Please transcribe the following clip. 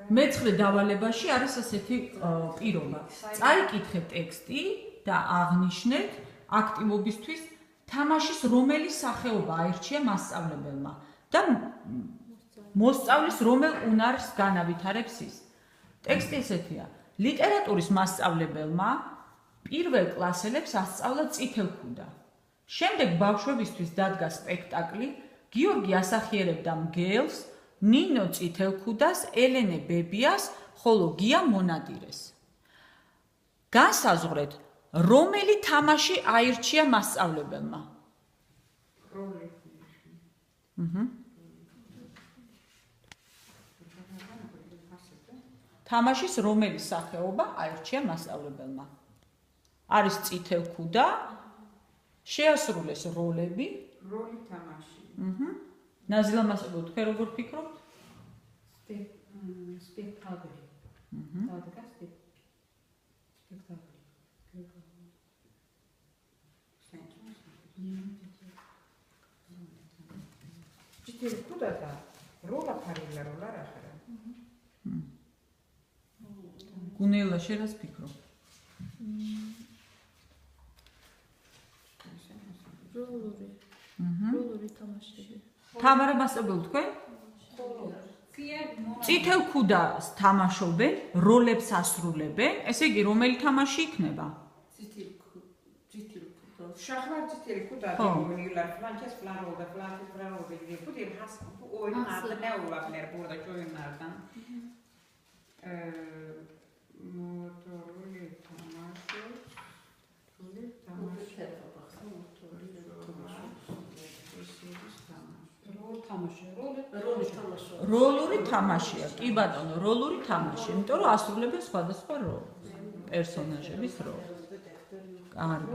მეცხრე დავალებაში არის ასეთი პირობა. წაიკითხეთ ტექსტი და აღნიშნეთ აქტივობისთვის თამაშის რომელი სახეობა აირჩია მასწავლებელმა და მოსწავლის რომელ უნარს განავითარებს ის. ტექსტი ესეთია. ლიტერატურის მასწავლებელმა პირველ კლასელებს ასწავლა წითელქუდა. შემდეგ ბავშვებისთვის დადგა სპექტაკლი, გიორგი ასახიერებდა მგელს, ნინო წითელქუდას, ელენე ბებიას, ხოლო გია მონადირეს. განსაზღვრეთ, რომელი თამაში აირჩია მასწავლებელმა? თამაშის რომელი სახეობა აირჩია მასწავლებელმა? არის წითელქუდა, შეასრულეს როლები. როლი თამაში. ნაზილა მასწავლებელი, თქვენ როგორ ფიქრობთ? სპექტაკლი. დადგა სპექტაკლი. წითელქუდა და როლა ფარილა როლა რა ხარა. გუნელა შენ რას ფიქრობ? როლური თამაშები. თამარა მასწავლებელი თქვენ? წითელქუდას თამაშობენ, როლებს ასრულებენ, ესე იგი რომელი თამაში იქნება? Шахмат წითელქუდა და მილარ ფლანჩეს ფლანროდა ფლანჩეს ფლანროდა გიხუდი ხას ორი მარტნე ულაპნერ ბურდა ჯოინარდან მოტორული თამაში როლური თამაშია, კი ბატონო, როლური თამაში, იმიტომ რომ ასრულებენ სხვადასხვა როლს, პერსონაჟების როლს. კარგი.